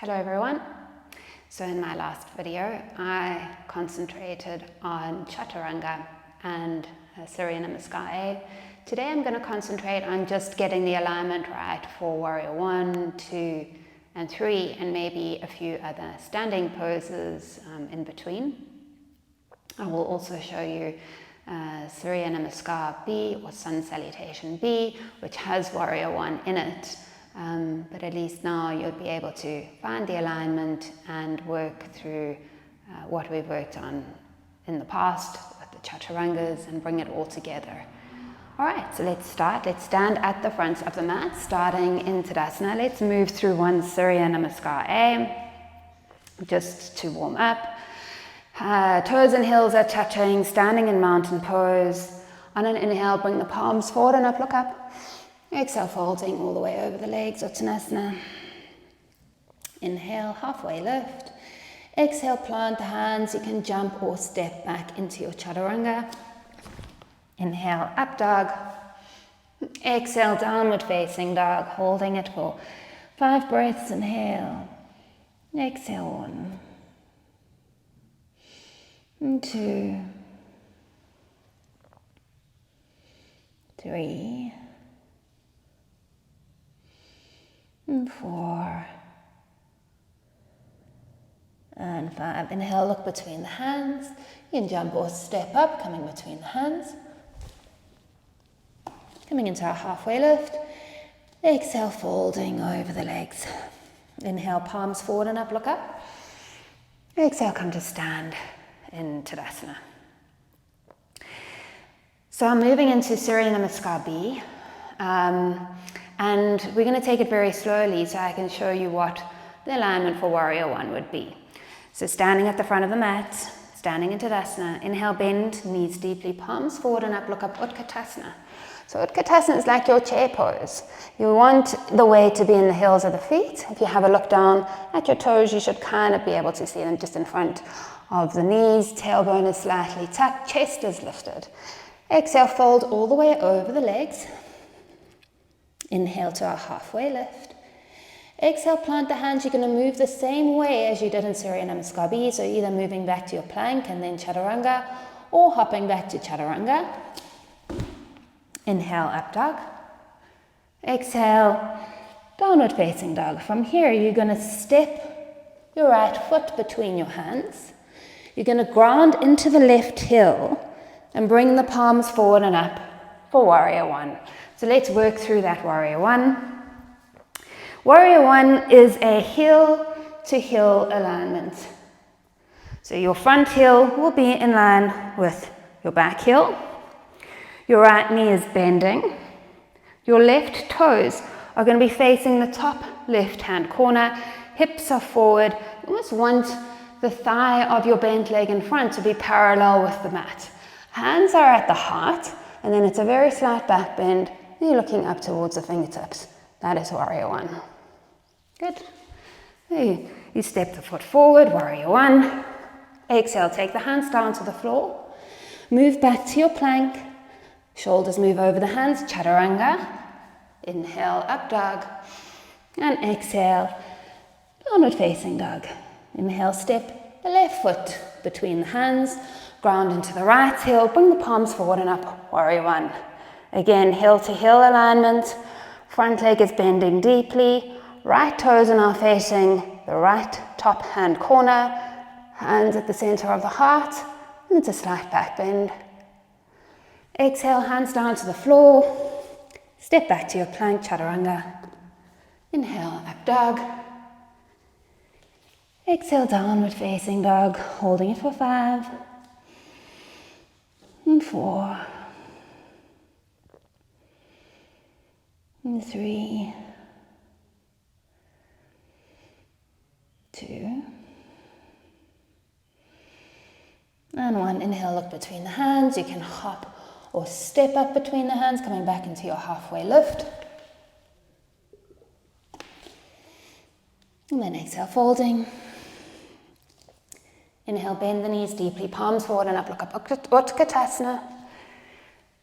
Hello everyone. So in my last video, I concentrated on Chaturanga and Surya Namaskar. Today I'm going to concentrate on just getting the alignment right for Warrior 1, 2 and 3 and maybe a few other standing poses in between. I will also show you Surya Namaskar B or Sun Salutation B, which has Warrior 1 in it. But at least now you'll be able to find the alignment and work through what we've worked on in the past with the Chaturangas and bring it all together. Alright, so let's start. Let's stand at the front of the mat, starting in Tadasana. Let's move through one Surya Namaskar A, just to warm up. Toes and heels are touching, standing in mountain pose. On an inhale, bring the palms forward and up, look up. Exhale, folding all the way over the legs, Uttanasana. Inhale, halfway lift. Exhale, plant the hands. You can jump or step back into your Chaturanga. Inhale, up dog. Exhale, downward facing dog, holding it for 5 breaths. Inhale. Exhale, 1, 2, 3, 4 and 5. Inhale, look between the hands. You can jump or step up, coming between the hands. Coming into our halfway lift. Exhale, folding over the legs. Inhale, palms forward and up, look up. Exhale, come to stand in Tadasana. So I'm moving into Surya Namaskar B. And we're going to take it very slowly so I can show you what the alignment for Warrior 1 would be. So standing at the front of the mat, standing in Tadasana, inhale, bend, knees deeply, palms forward and up, look up, Utkatasana. So Utkatasana is like your chair pose. You want the weight to be in the heels of the feet. If you have a look down at your toes, you should kind of be able to see them just in front of the knees. Tailbone is slightly tucked, chest is lifted. Exhale, fold all the way over the legs. Inhale to our halfway lift. Exhale, plant the hands. You're going to move the same way as you did in Surya Namaskar B. So either moving back to your plank and then Chaturanga, or hopping back to Chaturanga. Inhale, up dog. Exhale, downward facing dog. From here, you're going to step your right foot between your hands. You're going to ground into the left heel and bring the palms forward and up for Warrior 1. So let's work through that Warrior 1. Warrior 1 is a heel to heel alignment. So your front heel will be in line with your back heel. Your right knee is bending. Your left toes are going to be facing the top left hand corner. Hips are forward. You almost want the thigh of your bent leg in front to be parallel with the mat. Hands are at the heart, and then it's a very slight back bend. You're looking up towards the fingertips. That is Warrior 1. Good. You step the foot forward, Warrior 1. Exhale, take the hands down to the floor. Move back to your plank. Shoulders move over the hands, Chaturanga. Inhale, up dog. And exhale, downward facing dog. Inhale, step the left foot between the hands. Ground into the right heel. Bring the palms forward and up, Warrior 1. Again, heel to heel alignment. Front leg is bending deeply. Right toes are now facing the right top hand corner. Hands at the center of the heart. And it's a slight back bend. Exhale, hands down to the floor. Step back to your plank, Chaturanga. Inhale, up dog. Exhale, downward facing dog. Holding it for 5. And 4. And 3, 2, and 1. Inhale, look between the hands. You can hop or step up between the hands, coming back into your halfway lift. And then exhale, folding. Inhale, bend the knees deeply, palms forward and up, look up, Utkatasana.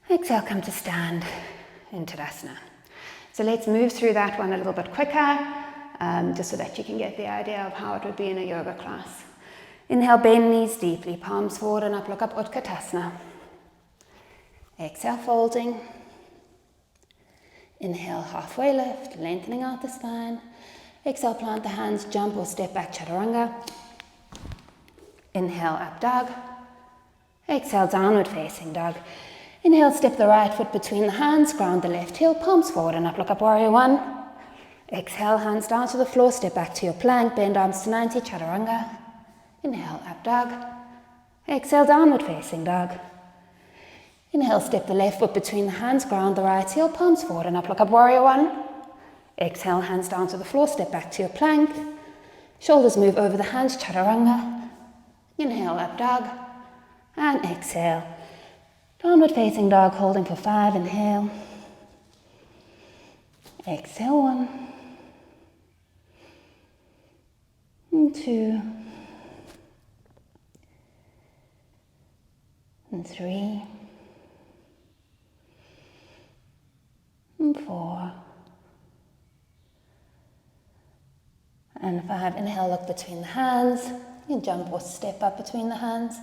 Exhale, come to stand in Tadasana. So let's move through that one a little bit quicker. just so that you can get the idea of how it would be in a yoga class. Inhale, bend knees deeply, palms forward and up, look up, Utkatasana. Exhale, folding. Inhale, halfway lift, lengthening out the spine. Exhale, plant the hands, jump or step back, Chaturanga. Inhale, up dog. Exhale, downward facing dog. Inhale, step the right foot between the hands, ground the left heel, palms forward and up, look up, warrior one. Exhale, hands down to the floor, step back to your plank, bend arms to 90, Chaturanga. Inhale, up dog. Exhale, downward facing dog. Inhale, step the left foot between the hands, ground the right heel, palms forward and up, look up, warrior one. Exhale, hands down to the floor, step back to your plank. Shoulders move over the hands, Chaturanga. Inhale, up dog. And exhale. Downward facing dog, holding for 5, inhale. Exhale, 1. And 2. And 3. And 4. And 5. Inhale, look between the hands. You can jump or step up between the hands.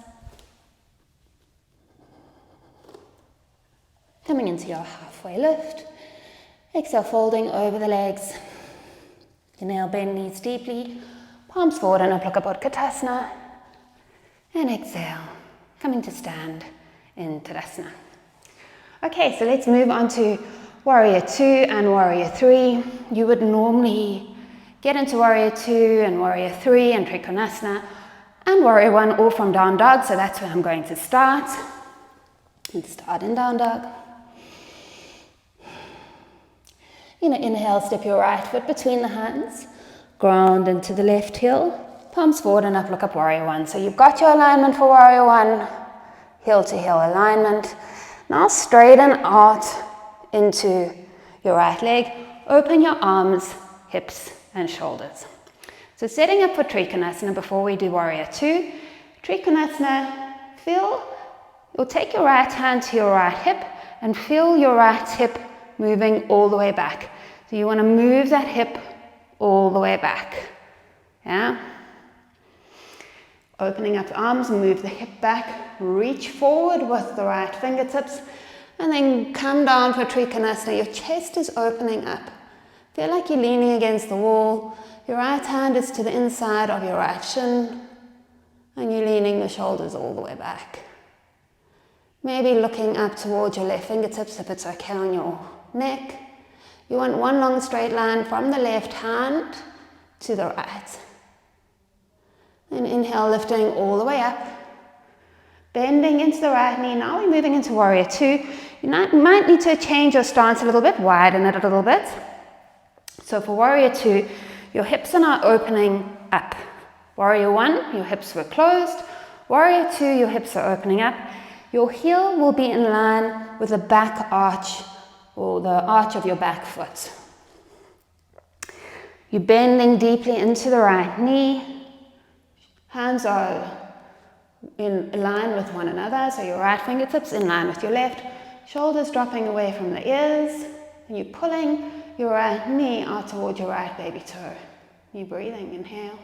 Coming into your halfway lift. Exhale, folding over the legs. Inhale, bend knees deeply. Palms forward and up, look up, Utkatasana. And exhale, coming to stand in Tadasana. Okay, so let's move on to Warrior 2 and Warrior 3. You would normally get into Warrior 2 and Warrior 3 and Trikonasana and Warrior 1 all from Down Dog, so that's where I'm going to start. And start in Down Dog. Inhale, step your right foot between the hands, ground into the left heel, palms forward and up, look up, Warrior 1. So you've got your alignment for Warrior 1, heel to heel alignment. Now straighten out into your right leg, open your arms, hips and shoulders. So setting up for Trikonasana before we do Warrior 2. Trikonasana, you'll take your right hand to your right hip and feel your right hip moving all the way back. So you want to move that hip all the way back. Yeah? Opening up the arms, move the hip back, reach forward with the right fingertips, and then come down for Trikonasana. Your chest is opening up. Feel like you're leaning against the wall. Your right hand is to the inside of your right shin, and you're leaning the shoulders all the way back. Maybe looking up towards your left fingertips if it's okay on your neck. You want one long straight line from the left hand to the right. Then inhale, lifting all the way up. Bending into the right knee. Now we're moving into Warrior 2. You might need to change your stance a little bit, widen it a little bit. So for Warrior 2, your hips are now opening up. Warrior 1, your hips were closed. Warrior 2, your hips are opening up. Your heel will be in line with the back arch or the arch of your back foot. You're bending deeply into the right knee. Hands are in line with one another, so your right fingertips in line with your left. Shoulders dropping away from the ears. And you're pulling your right knee out towards your right baby toe. You're breathing, inhale.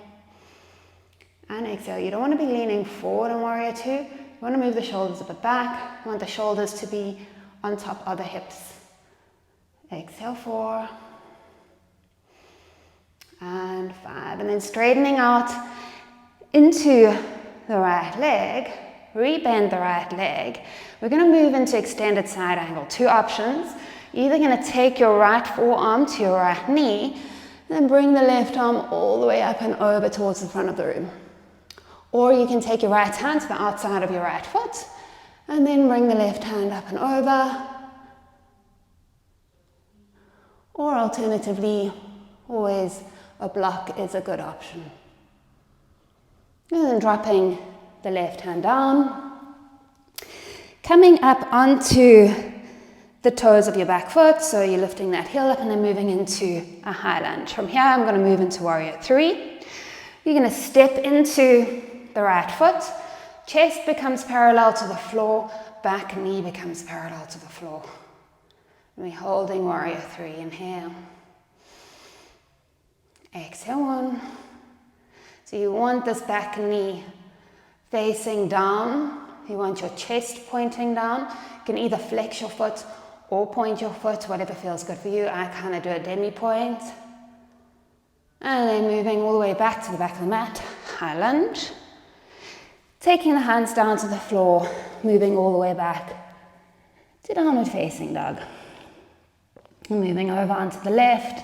And exhale. You don't want to be leaning forward in Warrior 2. You want to move the shoulders a bit back. You want the shoulders to be on top of the hips. Exhale, 4. And 5. And then straightening out into the right leg. Rebend the right leg. We're going to move into extended side angle. 2 options. You're either going to take your right forearm to your right knee, and then bring the left arm all the way up and over towards the front of the room. Or you can take your right hand to the outside of your right foot, and then bring the left hand up and over. Or alternatively, always a block is a good option. And then dropping the left hand down. Coming up onto the toes of your back foot, so you're lifting that heel up and then moving into a high lunge. From here, I'm going to move into Warrior 3. You're going to step into the right foot. Chest becomes parallel to the floor. Back knee becomes parallel to the floor. And we're holding Warrior 3. Inhale. Exhale, 1. So you want this back knee facing down. You want your chest pointing down. You can either flex your foot or point your foot, whatever feels good for you. I kind of do a demi-point. And then moving all the way back to the back of the mat, high lunge. Taking the hands down to the floor, moving all the way back to downward facing dog. And moving over onto the left,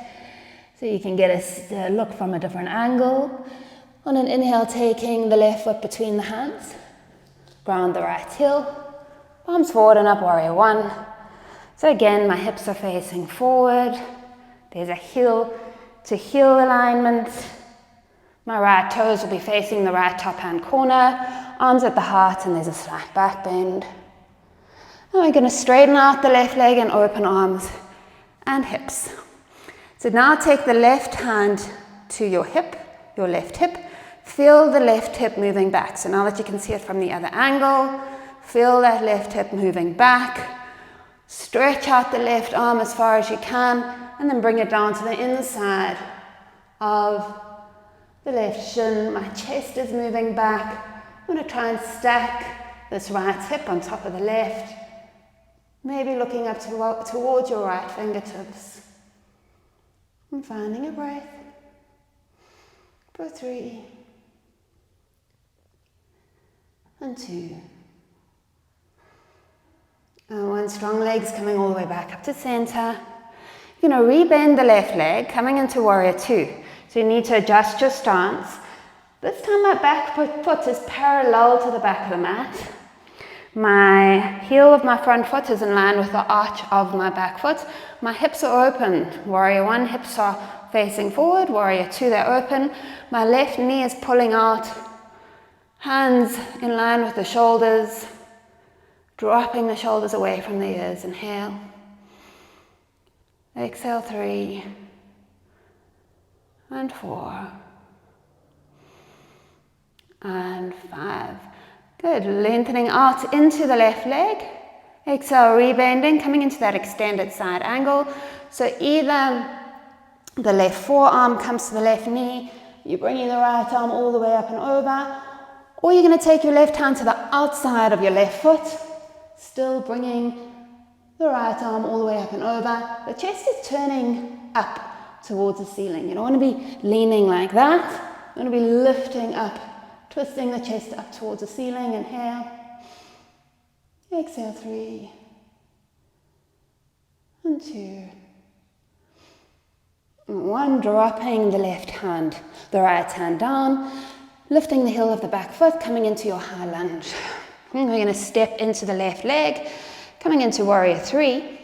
so you can get a look from a different angle. On an inhale, taking the left foot between the hands. Ground the right heel. Palms forward and up, warrior 1. So again, my hips are facing forward. There's a heel to heel alignment. My right toes will be facing the right top hand corner. Arms at the heart, and there's a slight back bend. And we're going to straighten out the left leg and open arms and hips. So now take the left hand to your hip, your left hip. Feel the left hip moving back. So now that you can see it from the other angle, feel that left hip moving back. Stretch out the left arm as far as you can, and then bring it down to the inside of the left shin. My chest is moving back. I'm going to try and stack this right hip on top of the left. Maybe looking up towards your right fingertips. And finding a breath for 3 and 2. And 1, strong legs coming all the way back up to center. You're going to rebend the left leg, coming into warrior 2. So you need to adjust your stance. This time my back foot is parallel to the back of the mat. My heel of my front foot is in line with the arch of my back foot. My hips are open. Warrior 1, hips are facing forward. Warrior 2, they're open. My left knee is pulling out. Hands in line with the shoulders. Dropping the shoulders away from the ears. Inhale. Exhale, 3 and 4 and 5. Good, lengthening out into the left leg. Exhale, rebending, coming into that extended side angle. So either the left forearm comes to the left knee, you're bringing the right arm all the way up and over, or you're going to take your left hand to the outside of your left foot, still bringing the right arm all the way up and over. The chest is turning up towards the ceiling. You don't want to be leaning like that. You want to be lifting up, twisting the chest up towards the ceiling. Inhale. Exhale, 3 and 2. 1, dropping the left hand, the right hand down, lifting the heel of the back foot, coming into your high lunge. We're going to step into the left leg, coming into warrior 3.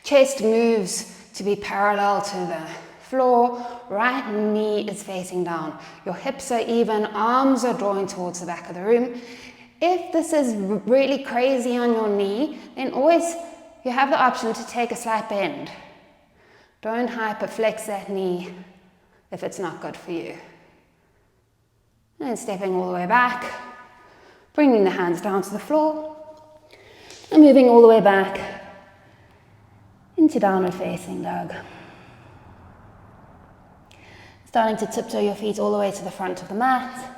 Chest moves to be parallel to the floor. Right knee is facing down. Your hips are even, arms are drawing towards the back of the room. If this is really crazy on your knee, then always you have the option to take a slight bend. Don't hyperflex that knee if it's not good for you. And stepping all the way back, bringing the hands down to the floor, and moving all the way back into downward facing dog. Starting to tiptoe your feet all the way to the front of the mat.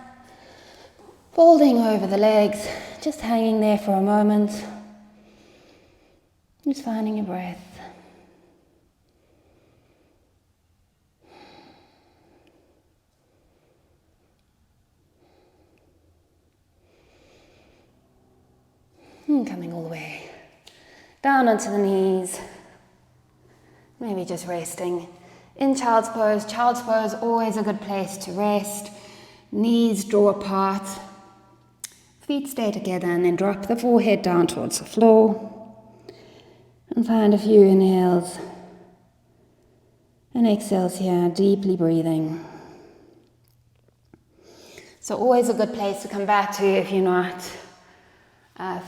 Folding over the legs, just hanging there for a moment. Just finding your breath. And coming all the way down onto the knees. Maybe just resting in child's pose. Child's pose, always a good place to rest. Knees draw apart. Feet stay together, and then drop the forehead down towards the floor. And find a few inhales and exhales here, deeply breathing. So always a good place to come back to if you're not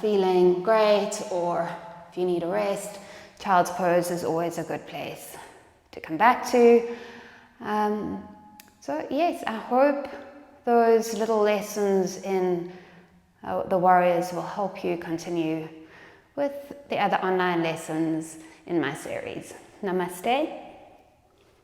feeling great, or if you need a rest. Child's pose is always a good place to come back to. So yes, I hope those little lessons in the Warriors will help you continue with the other online lessons in my series. Namaste.